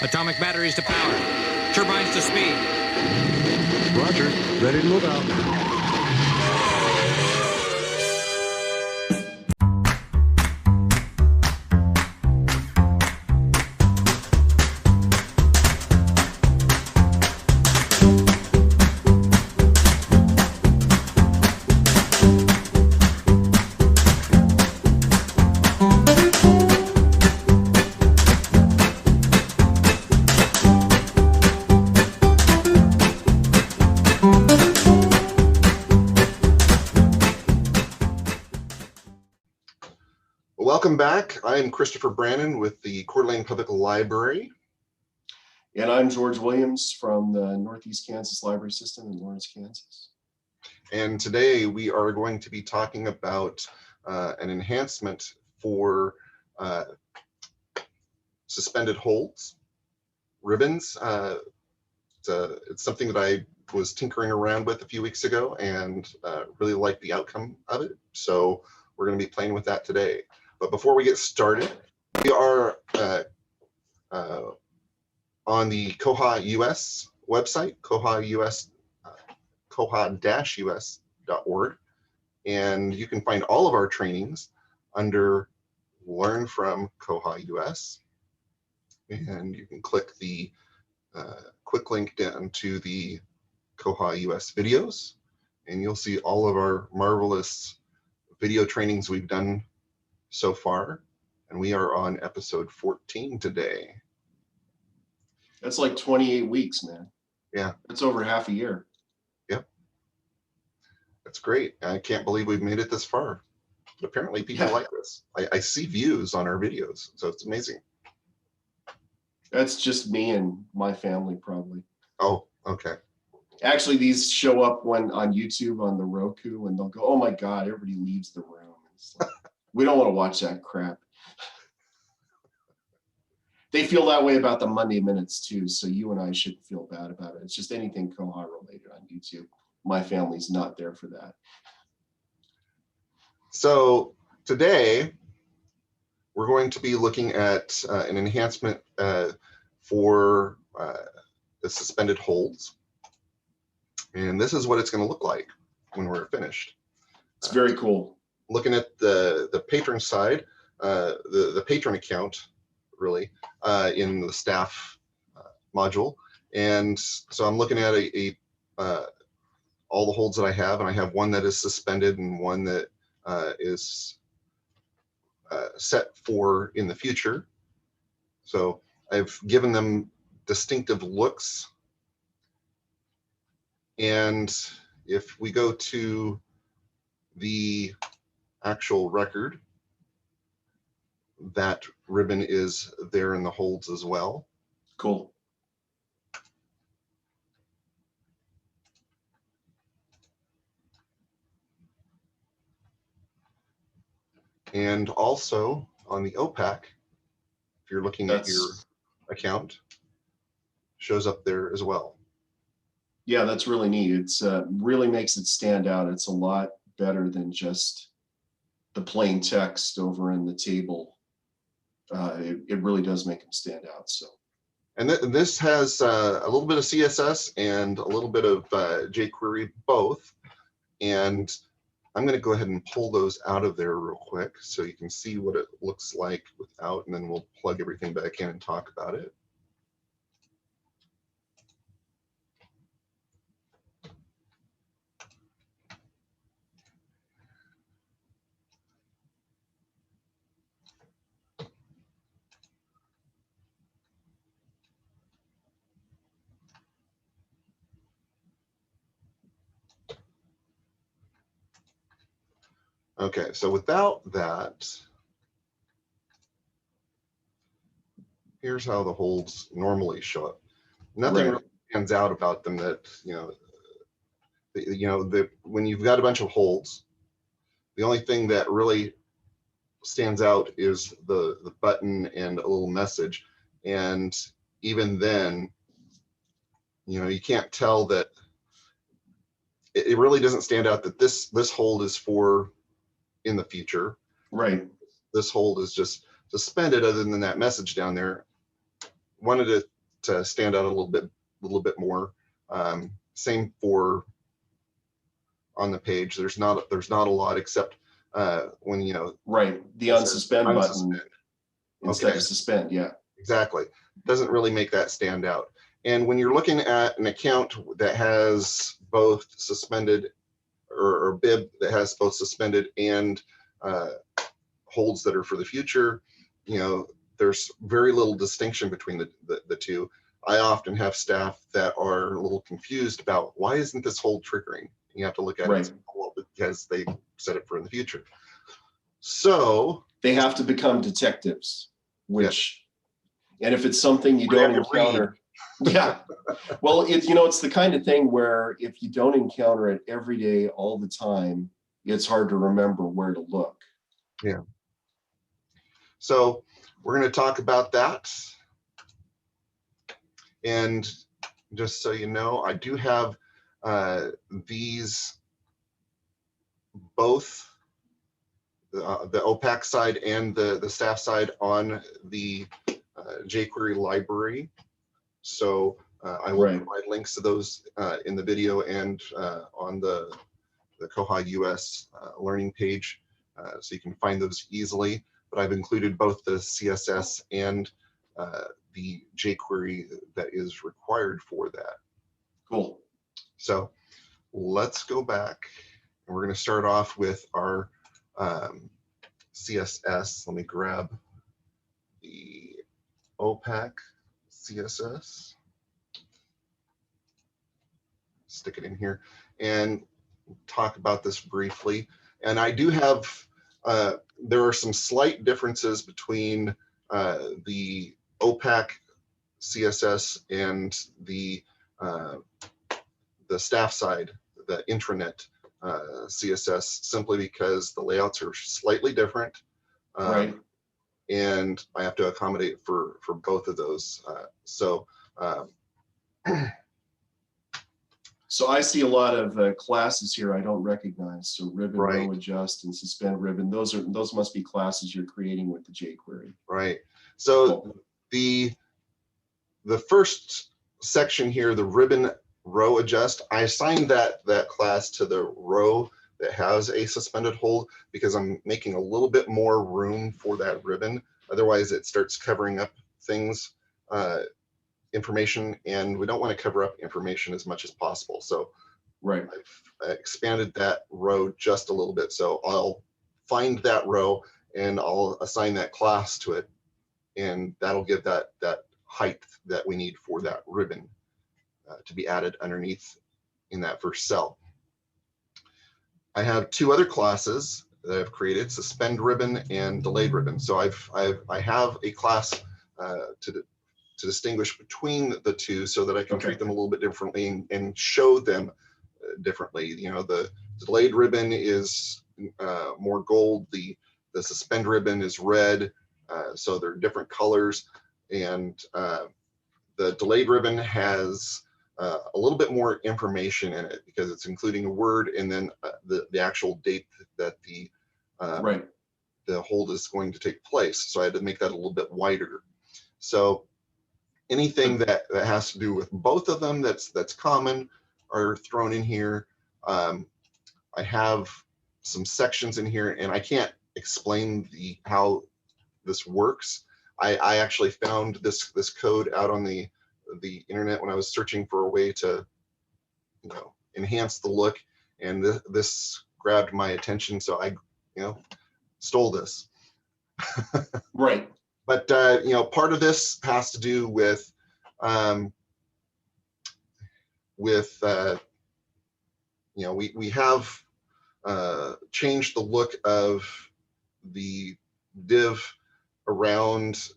Atomic batteries to power. Turbines to speed. Roger. Ready to move out. Welcome back. I'm Christopher Brannon with the Coeur d'Alene Public Library. And I'm George Williams from the Northeast Kansas Library System in Lawrence, Kansas. And today we are going to be talking about an enhancement for suspended holds, ribbons. It's something that I was tinkering around with a few weeks ago and really liked the outcome of it. So we're going to be playing with that today. But before we get started, we are on the koha-US website, koha-US.org, and you can find all of our trainings under Learn from Koha-US, and you can click the quick link down to the Koha-US videos, and you'll see all of our marvelous video trainings we've done so far, and we are on episode 14 today. That's like 28 weeks, man. Yeah. That's over half a year. Yep. That's great. I can't believe we've made it this far. But apparently people like this. I see views on our videos, so it's amazing. That's just me and my family, probably. Oh, okay. Actually, these show up when on YouTube on the Roku, and they'll go, "Oh my God, everybody leaves the room." It's like, we don't want to watch that crap. They feel that way about the Monday Minutes too, so you and I shouldn't feel bad about it. It's just anything Koha related on YouTube. My family's not there for that. So today we're going to be looking at an enhancement for the suspended holds. And this is what it's going to look like when we're finished. It's very cool. Looking at the patron side, the patron account, really, in the staff module. And so I'm looking at all the holds that I have, and I have one that is suspended and one that is set for in the future. So I've given them distinctive looks. And if we go to the actual record, that ribbon is there in the holds as well. Cool. And also on the OPAC, if you're looking at your account, shows up there as well. Yeah, that's really neat. It's really makes it stand out. It's a lot better than just the plain text over in the table. It really does make them stand out. So, and this has a little bit of CSS and a little bit of jQuery both. And I'm going to go ahead and pull those out of there real quick so you can see what it looks like without, and then we'll plug everything back in and talk about it. Okay, so without that, here's how the holds normally show up. Nothing really stands out about them that, when you've got a bunch of holds, the only thing that really stands out is the button and a little message. And even then, you can't tell that it really doesn't stand out that this hold is for in the future. Right. This hold is just suspended other than that message down there. wanted it to stand out a little bit more. Same for on the page. There's not a lot except when Right, the unsuspend button instead Okay. of suspend. Yeah, Exactly. Doesn't really make that stand out. And when you're looking at an account that has both suspended or bib that has both suspended and holds that are for the future, there's very little distinction between the two. I often have staff that are a little confused about why isn't this hold triggering? You have to look at right. it because they set it for in the future. So They have to become detectives, which, and if it's something you don't encounter, yeah. Well, it's the kind of thing where if you don't encounter it every day, all the time, it's hard to remember where to look. Yeah. So we're going to talk about that. And just so you know, I do have these both the OPAC side and the staff side on the jQuery library. So I will provide links to those in the video and on the koha-US learning page, so you can find those easily. But I've included both the CSS and the jQuery that is required for that. Cool. So let's go back, and we're going to start off with our CSS. Let me grab the OPAC CSS, stick it in here, and talk about this briefly. And I do have, there are some slight differences between the OPAC CSS and the staff side, the intranet CSS, simply because the layouts are slightly different. Right. And I have to accommodate for both of those. So I see a lot of classes here I don't recognize. So ribbon, row adjust, and suspend ribbon. Those must be classes you're creating with the jQuery. Right. So cool. The first section here, the ribbon row adjust, I assigned that class to the row that has a suspended hold because I'm making a little bit more room for that ribbon. Otherwise, it starts covering up things, information, and we don't want to cover up information as much as possible. So I've expanded that row just a little bit. So I'll find that row and I'll assign that class to it, and that'll give that height that we need for that ribbon to be added underneath in that first cell. I have two other classes that I've created: suspend ribbon and delayed ribbon. So I have a class to distinguish between the two, so that I can treat them a little bit differently and show them differently. The delayed ribbon is more gold. The suspend ribbon is red. So they're different colors, and the delayed ribbon has a little bit more information in it because it's including a word and then the actual date that the hold is going to take place. So I had to make that a little bit wider. So anything that has to do with both of them that's common are thrown in here. I have some sections in here, and I can't explain how this works. I actually found this code out on the internet when I was searching for a way to enhance the look, and this grabbed my attention, so I stole this. Right. But part of this has to do with we have changed the look of the div around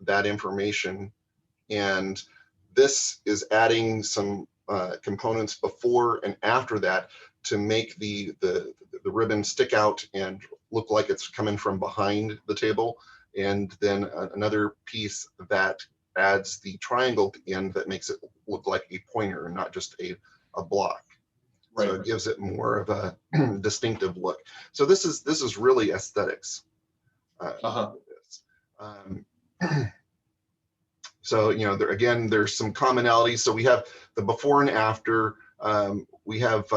that information, and this is adding some components before and after that to make the ribbon stick out and look like it's coming from behind the table, and then another piece that adds the triangle at the end that makes it look like a pointer and not just a block. So it gives it more of a distinctive look. So this is really aesthetics. So, there, again, there's some commonalities. So we have the before and after. We have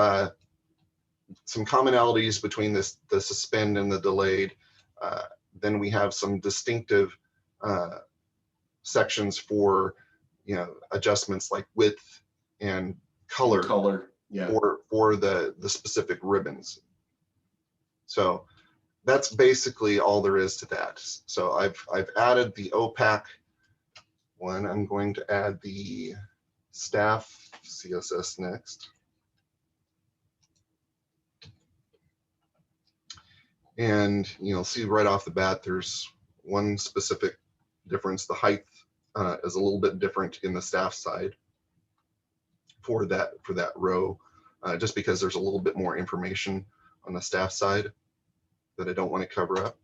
some commonalities between the suspend and the delayed. Then we have some distinctive sections for, adjustments like width and color, yeah. for the specific ribbons. So that's basically all there is to that. So I've added the OPAC one. I'm going to add the staff CSS next. And you'll see right off the bat, there's one specific difference. The height is a little bit different in the staff side for that row, just because there's a little bit more information on the staff side that I don't want to cover up.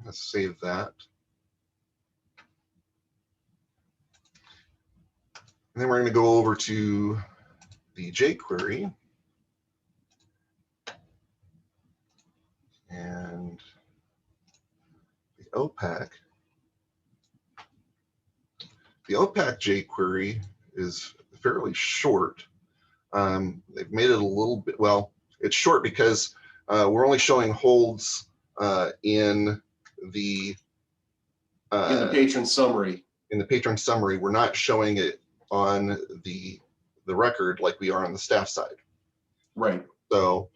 Let's save that. And then we're going to go over to the jQuery. And the OPAC. The OPAC jQuery is fairly short. They've made it a little bit, well, it's short because we're only showing holds in the patron summary. In the patron summary, we're not showing it on the record like we are on the staff side. Right. So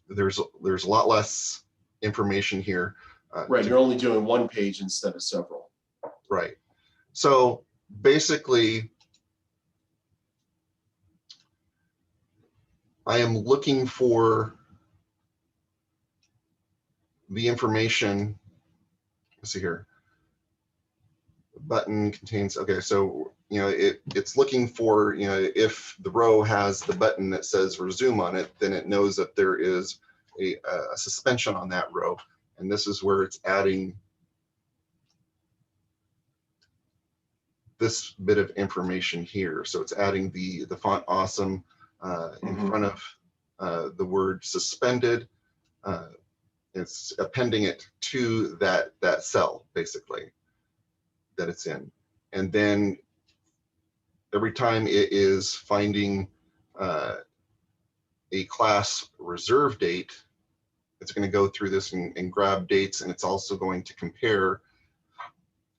there's a lot less information here. Right. You're only doing one page instead of several. Right. So basically, I am looking for the information. Let's see here. The button contains, okay, so it's looking for, if the row has the button that says resume on it, then it knows that there is a suspension on that row. And this is where it's adding this bit of information here. So it's adding the font awesome in front of the word suspended. It's appending it to that cell, basically, that it's in. And then every time it is finding a class reserve date, it's going to go through this and grab dates, and it's also going to compare.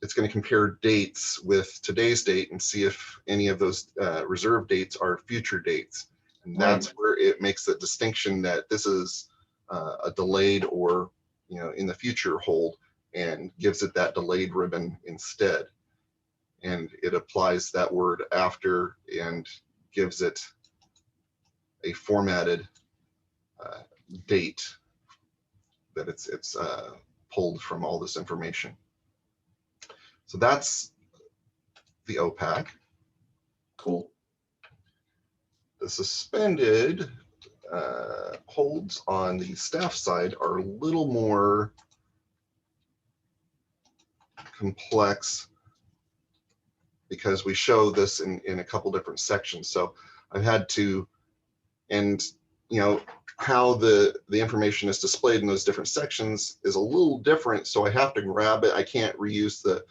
It's going to compare dates with today's date and see if any of those reserve dates are future dates. And that's where it makes the distinction that this is a delayed or, in the future hold, and gives it that delayed ribbon instead. And it applies that word after and gives it a formatted date that it's pulled from all this information. So that's the OPAC. Cool. The suspended holds on the staff side are a little more complex because we show this in a couple different sections. So I've had to, and how the information is displayed in those different sections is a little different. So I have to grab it. I can't reuse the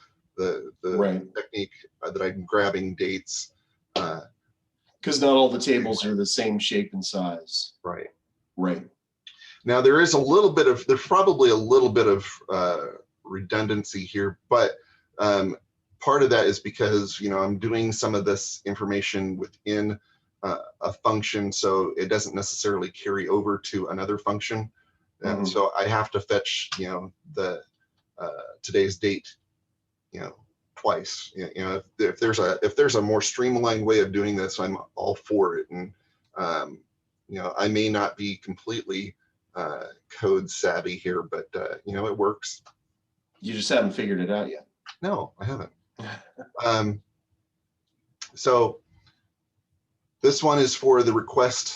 technique that I'm grabbing dates. Because not all the tables are the same shape and size. Right. Right. Now there's probably a little bit of redundancy here, but part of that is because I'm doing some of this information within a function, so it doesn't necessarily carry over to another function. And so I have to fetch the today's date twice. If there's a more streamlined way of doing this, I'm all for it. And I may not be completely code savvy here, but it works. You just haven't figured it out yet. No, I haven't. So this one is for the request.pl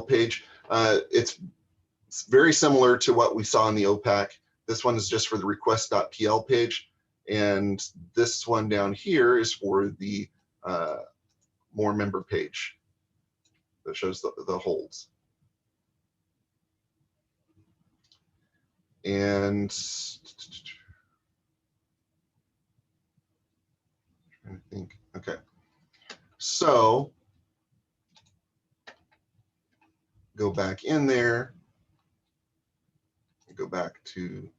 page. It's very similar to what we saw in the OPAC. This one is just for the request.pl page. And this one down here is for the more member page that shows the holds. And I think, okay. So go back in there, go back to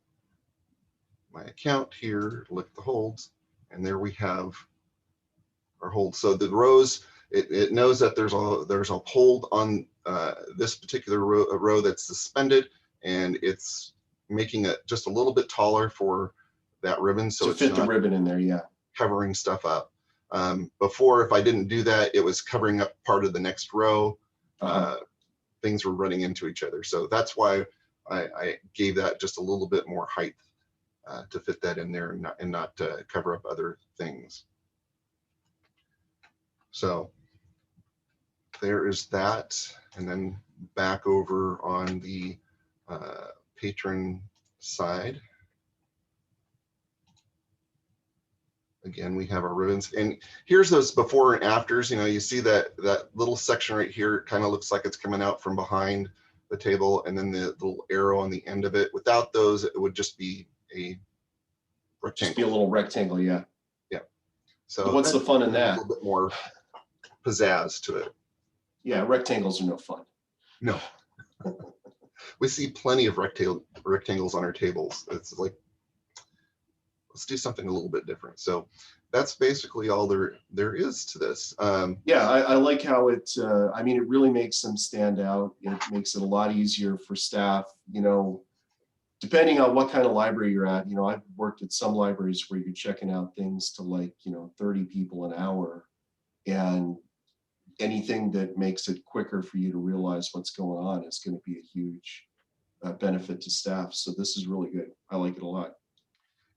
my account here, look at the holds, and there we have our hold. So the rows, it knows that there's a hold on this particular row that's suspended, and it's making it just a little bit taller for that ribbon, so to it's fit the not ribbon in there. Yeah. covering stuff up. Before, if I didn't do that, it was covering up part of the next row. Things were running into each other, so that's why I gave that just a little bit more height to fit that in there and not cover up other things. So there is that, and then back over on the patron side. Again, we have our ribbons, and here's those before and afters. You know, you see that little section right here kind of looks like it's coming out from behind the table, and then the little arrow on the end of it. Without those, it would just be a rectangle. Just be a little rectangle, yeah. Yeah. So what's the fun in that? A little bit more pizzazz to it. Yeah, rectangles are no fun. No. We see plenty of rectangles on our tables. It's like, let's do something a little bit different. So that's basically all there is to this. Yeah, I like how it, I mean, it really makes them stand out. It makes it a lot easier for staff, you know, depending on what kind of library you're at. You know, I've worked at some libraries where you're checking out things to like, you know, 30 people an hour, and anything that makes it quicker for you to realize what's going on is going to be a huge benefit to staff. So this is really good. I like it a lot.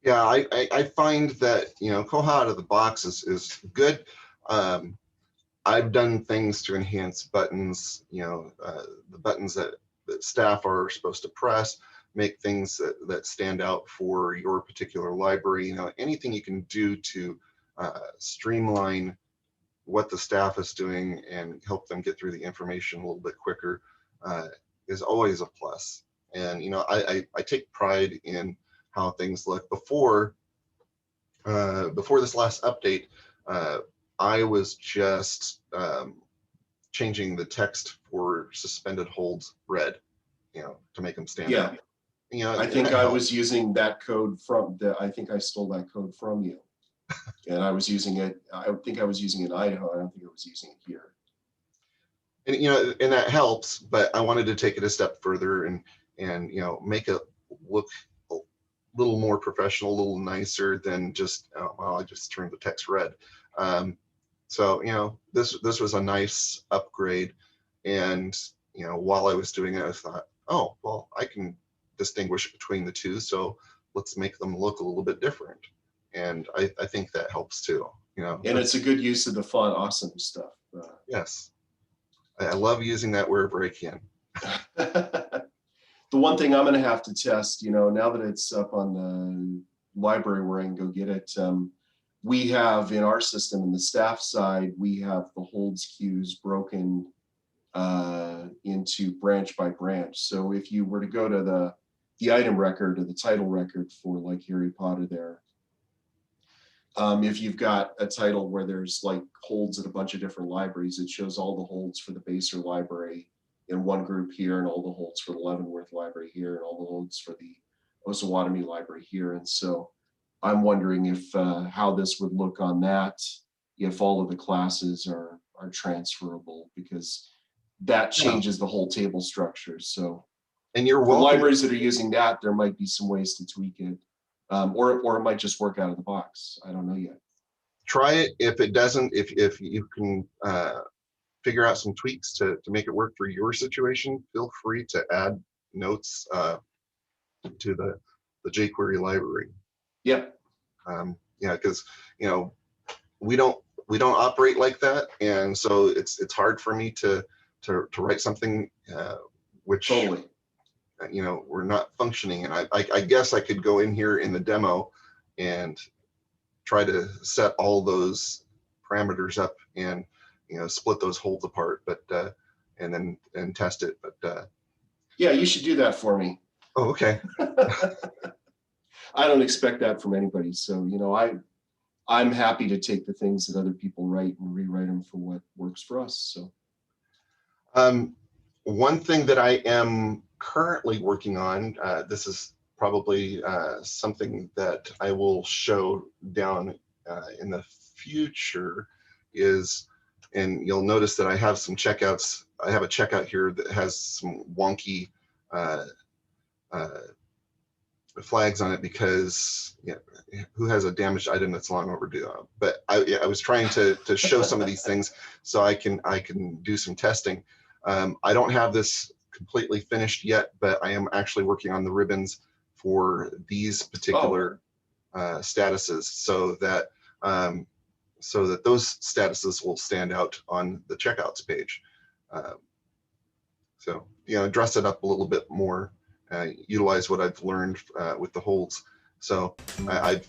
Yeah, I find that, you know, Koha out of the box is good. I've done things to enhance buttons, you know, the buttons that staff are supposed to press, make things that stand out for your particular library. You know, anything you can do to streamline what the staff is doing and help them get through the information a little bit quicker is always a plus. And, you know, I take pride in how things look. Before this last update, I was just changing the text for suspended holds red, you know, to make them stand out. You know, I think I was using that code from I think I stole that code from you. And I was using it, I think I was using it in Idaho. I don't think I was using it here. And, you know, and that helps, but I wanted to take it a step further and you know, make it look a little more professional, a little nicer than just, oh, well, I just turned the text red. So, you know, this was a nice upgrade. And, you know, while I was doing it, I thought, oh, well, I can distinguish between the two. So let's make them look a little bit different. And I think that helps too, you know. And it's a good use of the font awesome stuff. Yes. I love using that wherever I can. The one thing I'm going to have to test, you know, now that it's up on the library where I can go get it, we have in our system, in the staff side, we have the holds queues broken into branch by branch. So if you were to go to the item record or the title record for like Harry Potter there, if you've got a title where there's like holds at a bunch of different libraries, it shows all the holds for the Baser library in one group here, and all the holds for the Leavenworth library here, and all the holds for the Osawatomie library here. And so I'm wondering if how this would look on that, if all of the classes are transferable, because that changes the whole table structure. So, and you're for welcome. libraries that are using that, there might be some ways to tweak it. Or it might just work out of the box. I don't know yet. Try it. If it doesn't, if you can figure out some tweaks to make it work for your situation, feel free to add notes to the jQuery library. Yeah. Yeah, because, you know, we don't operate like that, and so it's hard for me to write something which Totally. You know, we're not functioning. And I guess I could go in here in the demo and try to set all those parameters up and, you know, split those holds apart, but and then test it. But yeah, you should do that for me. oh, okay. I don't expect that from anybody. So, you know, I'm happy to take the things that other people write and rewrite them for what works for us. So one thing that I am currently working on, this is probably something that I will show down in the future, is, and you'll notice that I have some checkouts. I have a checkout here that has some wonky flags on it because, yeah, who has a damaged item that's long overdue? But I was trying to show some of these things so I can do some testing. I don't have this completely finished yet, but I am actually working on the ribbons for these particular statuses, so that those statuses will stand out on the checkouts page. So, you know, dress it up a little bit more, utilize what I've learned with the holds. So I've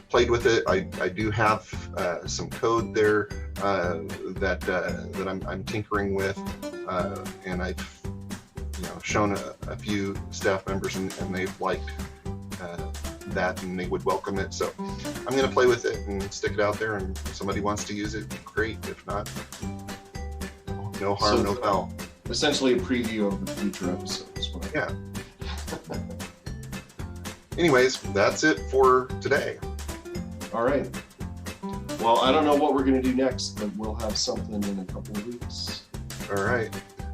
played with it. I do have some code there that I'm tinkering with, and I've shown a few staff members, and they've liked that, and they would welcome it. So I'm going to play with it and stick it out there, and if somebody wants to use it, great. If not, no harm, no foul. Essentially a preview of the future episodes. Yeah. Anyways, that's it for today. All right. Well, I don't know what we're going to do next, but we'll have something in a couple of weeks. All right.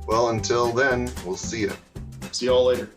Well, until then, we'll see you. See y'all later.